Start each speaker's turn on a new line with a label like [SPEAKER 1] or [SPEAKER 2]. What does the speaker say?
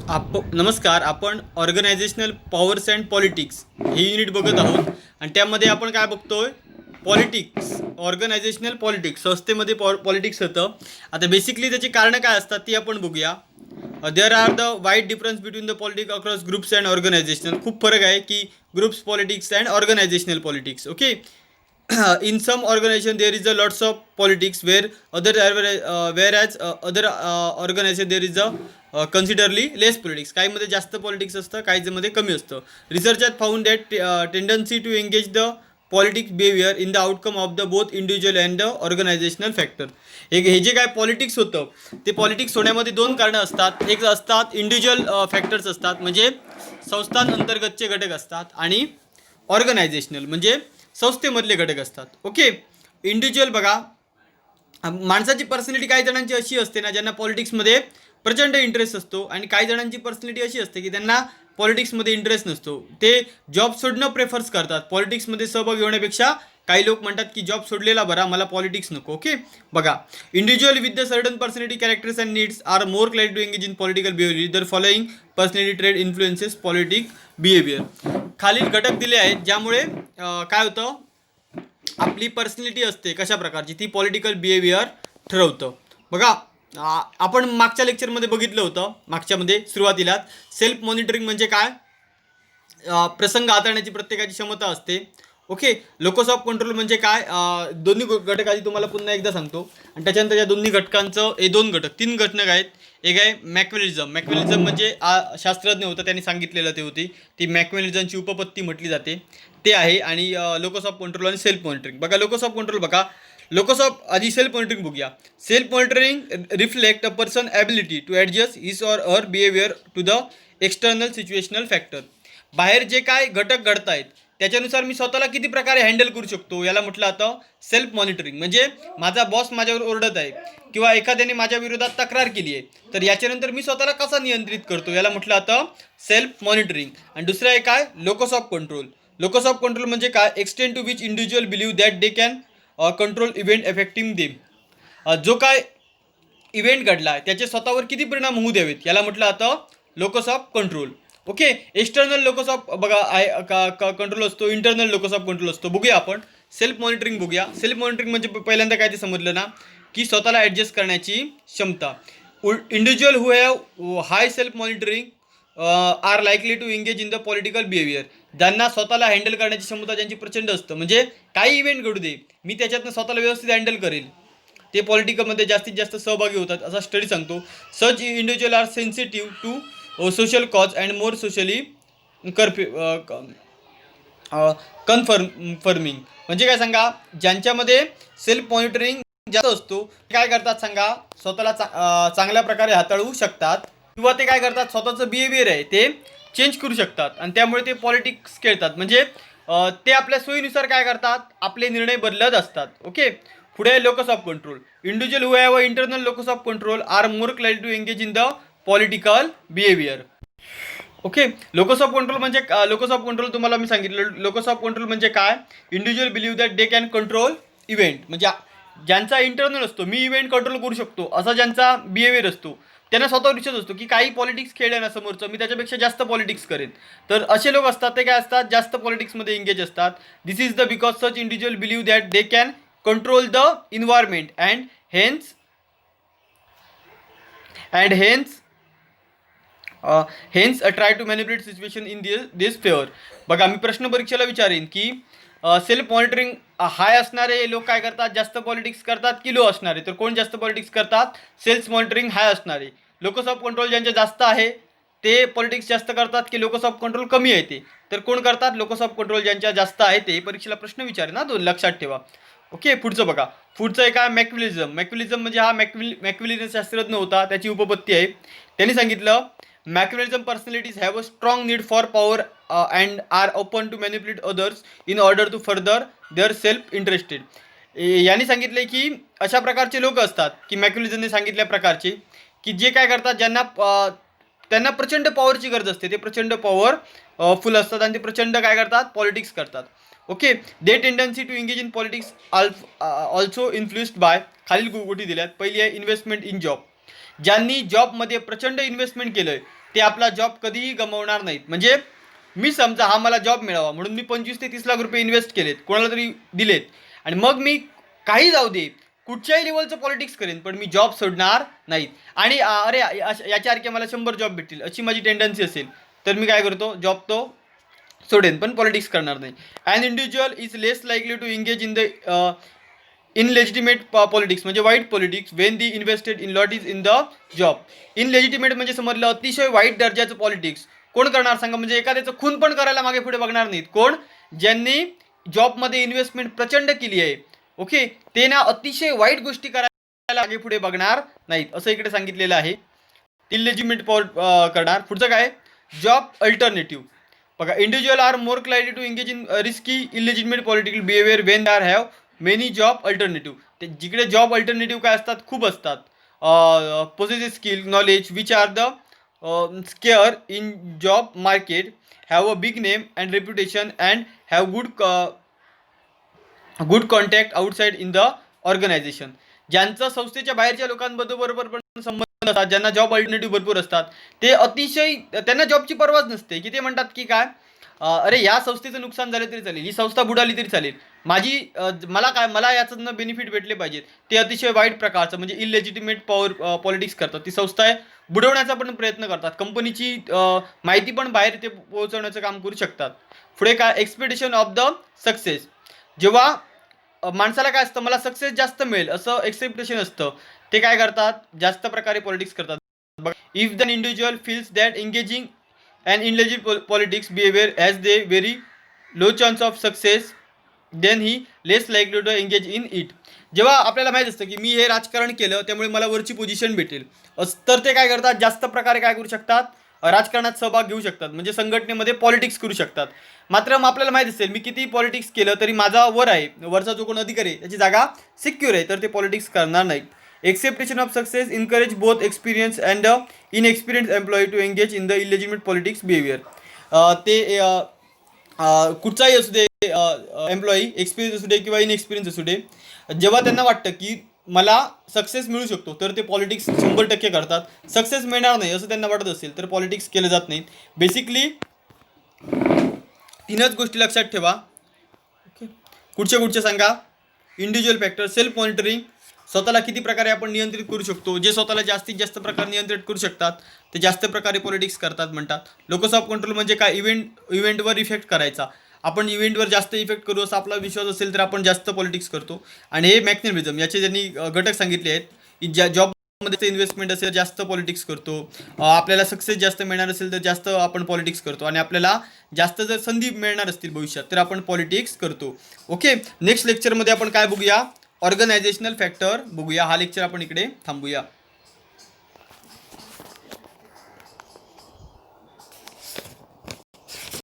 [SPEAKER 1] नमस्कार. आपण organisational powers and politics हे युनिट बघत आहोत आणि त्यामध्ये आपण काय बघतोय? Politics, organisational politics. संस्थेमध्ये पॉलिटिक्स होतं. आता बेसिकली त्याची कारणं काय असतात ती आपण बघूया. There are the wide difference between the politics across groups and organisational. खूप फरक आहे की groups politics and organisational politics. Okay. In some organization there is a lots of politics, where other whereas other organization there is a considerably less politics. काही मध्ये जास्त politics असतं, काही मध्ये कमी असतं. Research has found that tendency to engage the politics behaviour in the outcome of the both individual and the organisational factor. हे जे काय पॉलिटिक्स होतं ते पॉलिटिक्स होण्यामध्ये दोन कारणं असतात. एक असतात इंडिव्हिज्युअल फॅक्टर्स असतात, म्हणजे संस्थांअंतर्गतचे घटक असतात, आणि ऑर्गनायझेशनल म्हणजे संस्थेमधले घटक असतात. ओके. इंडिव्हिज्युअल बघा, माणसाची पर्सनॅलिटी काही जणांची अशी असते ना ज्यांना पॉलिटिक्समध्ये प्रचंड इंटरेस्ट असतो, आणि काही जणांची पर्सनॅलिटी अशी असते की त्यांना पॉलिटिक्समध्ये इंटरेस्ट नसतो. ते जॉब सोडणं प्रेफर्स करतात पॉलिटिक्समध्ये सहभागी होण्यापेक्षा. काही लोक म्हणतात की जॉब सोडलेला बरा, मला पॉलिटिक्स नको. ओके. बघा, individual with the certain personality characters and needs are more क्लाइक to engage in political behaviour. The following personality trait influences politic behaviour. खालील घटक दिले आहेत ज्यामुळे काय होतं, आपली पर्सनॅलिटी असते कशा प्रकारची ती पॉलिटिकल बिहेवियर ठरवतं. बघा, आपण मागच्या लेक्चरमध्ये बघितलं होतं, मागच्यामध्ये सुरुवातीला सेल्फ मॉनिटरिंग म्हणजे काय, प्रसंग हाताळण्याची प्रत्येकाची क्षमता असते. ओके. लोकस ऑफ कंट्रोल म्हणजे काय, दोन्ही घटक आधी तुम्हाला पुन्हा एकदा सांगतो, आणि त्याच्यानंतर या दोन्ही घटकांचं हे दोन घटक, तीन घटक आहेत. एक आहे मॅक्वेलिझम. मॅक्वेलिझम म्हणजे शास्त्रज्ञ होतं त्यांनी सांगितलेलं ते होती, ती मॅक्वेलिझमची उपपत्ती म्हटली जाते, ते आहे. आणि लोकस ऑफ कंट्रोल आणि सेल्फ मॉनिटरिंग. बघा, लोकस ऑफ कंट्रोल बघा, लोकस ऑफ आधी सेल्फ मॉनिटरिंग बघूया. Self monitoring reflect a person ability to adjust his or her behaviour to the external situational factor. बाहेर जे काय घटक घडत आहेत त्याच्यानुसार मी स्वतःला किती प्रकारे हँडल करू शकतो याला म्हटलं जातं सेल्फ मॉनिटरिंग. म्हणजे माझा बॉस माझ्यावर ओरडत आहे किंवा एखाद्याने माझ्या विरोधात तक्रार केली आहे, तर याच्यानंतर मी स्वतःला कसा नियंत्रित करतो याला म्हटलं जातं सेल्फ मॉनिटरिंग. आणि दुसरं आहे काय, locus of control. Locus of control म्हणजे काय, extend to which individual believe that they can control event affecting them. जो काय इव्हेंट घडला आहे त्याचे स्वतःवर किती परिणाम होऊ द्यावेत याला म्हटलं जातं locus of control. Okay. External locus of बघा कंट्रोल असतो, इंटरनल लोकस ऑफ कंट्रोल असतो. बघूया आपण सेल्फ मॉनिटरिंग बघूया. सेल्फ मॉनिटरिंग म्हणजे पहिल्यांदा काय ते समजलं ना, की स्वतःला ॲडजस्ट करण्याची क्षमता. Individual who have high self monitoring are likely to engage in the political behaviour. ज्यांना स्वतःला हँडल करण्याची क्षमता ज्यांची प्रचंड असतं, म्हणजे काही इव्हेंट घडू दे मी त्याच्यातनं स्वतःला व्यवस्थित हँडल करेल, ते पॉलिटिकलमध्ये जास्तीत जास्त सहभागी होतात असा स्टडी सांगतो. Such individual are sensitive to social cause and more socially conforming. म्हणजे काय सांगा, ज्यांच्यामध्ये सेल्फ मॉनिटरिंग जास्त असतो काय करतात सांगा, स्वतःला चांगल्या प्रकारे हाताळू शकतात, किंवा ते काय करतात स्वतःचं बिहेवियर आहे ते चेंज करू शकतात, आणि त्यामुळे ते पॉलिटिक्स खेळतात. म्हणजे ते आपल्या सोयीनुसार काय करतात, आपले निर्णय बदलत असतात. ओके. पुढे locus of control. Individual who have internal locus of control are more क्लाइक to engage in the political behaviour. Okay. Locus of control म्हणजे लोकस ऑफ कंट्रोल तुम्हाला मी सांगितलं. लोकस ऑफ कंट्रोल म्हणजे काय, individual believe that they can control event. म्हणजे ज्यांचा internal असतो, मी इव्हेंट कंट्रोल करू शकतो असा ज्यांचा बिहेवियर असतो, त्यांना स्वतःवर विश्वास असतो की काही पॉलिटिक्स खेळलं ना समोरचं, मी त्याच्यापेक्षा जास्त पॉलिटिक्स करेन. तर असे लोक असतात ते काय असतात, जास्त पॉलिटिक्समध्ये एंगेज असतात. This is the because such individual believe that they can control the environment and hence hence try to manipulate situation in this favour. बघा, मी प्रश्न परीक्षेला विचारेन की सेल्फ मॉनिटरिंग हाय असणारे लोक काय करतात, जास्त पॉलिटिक्स करतात की लो असणारे, तर कोण जास्त पॉलिटिक्स करतात, सेल्फ मॉनिटरिंग हाय असणारे. लोकस ऑफ कंट्रोल ज्यांचे जास्त आहे ते पॉलिटिक्स जास्त करतात की लोकस ऑफ कंट्रोल कमी आहे ते, तर कोण करतात, लोकस ऑफ कंट्रोल ज्यांच्या जास्त आहे ते. परीक्षेला प्रश्न विचारेन ना, दोन लक्षात ठेवा. ओके. पुढचं बघा, पुढचं आहे काय, मॅक्विलिझम. मॅक्विलिझम म्हणजे हा मॅक्विलिझम शास्त्रज्ञ होता, त्याची उपपत्ती आहे. त्यांनी सांगितलं Machiavellianism personalities have a strong need for power and are open to manipulate others in order to further their self interested. यांनी सांगितले की अशा प्रकारचे लोक असतात की मॅक्युलिझमने सांगितल्या प्रकारचे की जे काय करतात, ज्यांना त्यांना प्रचंड पॉवरची गरज असते, ते प्रचंड पॉवर फुल असतात आणि ते प्रचंड काय करतात, पॉलिटिक्स करतात. Okay. They tendency to engage in politics also influenced by. खालील गोष्टी दिल्यात. पहिली आहे इन्व्हेस्टमेंट इन जॉब. ज्यांनी जॉबमध्ये प्रचंड इन्व्हेस्टमेंट केलं आहे ते आपला जॉब कधीही गमावणार नाहीत. म्हणजे मी समजा हा मला जॉब मिळावा म्हणून मी 25 ते 30 लाख रुपये इन्व्हेस्ट केलेत, कोणाला तरी दिलेत, आणि मग मी काही जाऊ दे कुठच्याही लेवलचं पॉलिटिक्स करेन, पण मी जॉब सोडणार नाहीत. आणि अरे याच्यासारखे मला 100 जॉब भेटतील अशी माझी टेंडन्सी असेल, तर मी काय करतो, जॉब तो सोडेन पण पॉलिटिक्स करणार नाही. An individual is less likely to engage in the illegitimate politics, म्हणजे वाईट politics when they invested in lot is in the job. Illegitimate म्हणजे समजलं अतिशय वाईट दर्जाचं पॉलिटिक्स कोण करणार सांगा, म्हणजे एखाद्याचं खून पण करायला मागे पुढे बघणार नाहीत. कोण? ज्यांनी जॉबमध्ये इन्व्हेस्टमेंट प्रचंड केली आहे, ओके, ते ना अतिशय वाईट गोष्टी करायला मागे पुढे बघणार नाहीत, असं इकडे सांगितलेलं आहे. इनलेजिटिमेट करणार. पुढचं काय? Job alternative. बघा, individual are more likely to engage in risky illegitimate political behaviour when they are have many job alternative. ते जिकडे जॉब अल्टरनेटिव्ह काय असतात, खूप असतात. Possessive skill knowledge which are the scarce in job market, have a big name and reputation and have good contact outside in the organisation. ज्यांचा संस्थेच्या बाहेरच्या लोकांबरोबर पण संबंध असतात, ज्यांना जॉब अल्टरनेटिव्ह भरपूर असतात, ते अतिशय, त्यांना जॉबची पर्वाच नसते, की ते म्हणतात की काय, अरे या संस्थेचं नुकसान झालं तरी चालेल, ही संस्था बुडाली तरी चालेल, मला याचं बेनिफिट भेटले पाहिजेत. ते अतिशय वाईट प्रकारचं म्हणजे इलेजिटिमेट पॉलिटिक्स करतात. ती संस्था बुडवण्याचा पण प्रयत्न करतात, कंपनीची माहिती पण बाहेर ते पोहोचवण्याचं काम करू शकतात. पुढे काय? Expectation of the success. जेव्हा माणसाला काय असतं, मला सक्सेस जास्त मिळेल असं एक्सपेक्टेशन असतं, ते काय करतात, जास्त प्रकारे पॉलिटिक्स करतात. If the individual feels that engaging and illegible politics behaviour has they very low chance of success then he less likely to engage in it. जेव्हा आपल्याला माहीत असतं की मी हे राजकारण केलं त्यामुळे मला वरची पोझिशन भेटेल, तर ते काय करतात, जास्त प्रकारे काय करू शकतात, राजकारणात सहभाग घेऊ शकतात, म्हणजे संघटनेमध्ये पॉलिटिक्स करू शकतात. मात्र मग आपल्याला माहीत असेल मी किती पॉलिटिक्स केलं तरी माझा वरचा जो कोण अधिकारी आहे त्याची जागा सिक्युअर आहे, तर ते पॉलिटिक्स करणार नाहीत. Expectation of success encourage both experience and inexperience employee to engage in the illegitimate politics behaviour. ते कुठचाही असू दे एम्प्लॉई, एक्सपिरियन्स असू दे किंवा इनएक्सपिरियन्स असू दे, जेव्हा त्यांना वाटतं की मला सक्सेस मिळू शकतो तर ते पॉलिटिक्स 100% करतात. सक्सेस मिळणार नाही असं त्यांना वाटत असेल तर पॉलिटिक्स केलं जात नाहीत. बेसिकली 3च गोष्टी लक्षात ठेवा. ओके, कुठचे सांगा? इंडिव्हिज्युअल फॅक्टर, सेल्फ मॉनिटरिंग, स्वतःला किती प्रकारे आपण नियंत्रित करू शकतो. जे स्वतःला जास्तीत जास्त प्रकारे नियंत्रित करू शकतात ते जास्त प्रकारे पॉलिटिक्स करतात म्हणतात. लोकस ऑफ कंट्रोल म्हणजे काय? इव्हेंटवर इफेक्ट करायचा. आपण इव्हेंटवर जास्त इफेक्ट करू असा आपला विश्वास असेल तर आपण जास्त पॉलिटिक्स करतो. आणि हे मॅक्झिमलिझम याचे ज्यांनी घटक सांगितले आहेत, ज्या जॉबमध्ये इन्व्हेस्टमेंट असेल जास्त पॉलिटिक्स करतो, आपल्याला सक्सेस जास्त मिळणार असेल तर जास्त आपण पॉलिटिक्स करतो, आणि आपल्याला जास्त जर संधी मिळणार असतील भविष्यात तर आपण पॉलिटिक्स करतो. ओके, नेक्स्ट लेक्चरमध्ये आपण काय बघूया? ऑर्गनायझेशनल फॅक्टर बघूया. हा लेक्चर आपण इकडे थांबूया.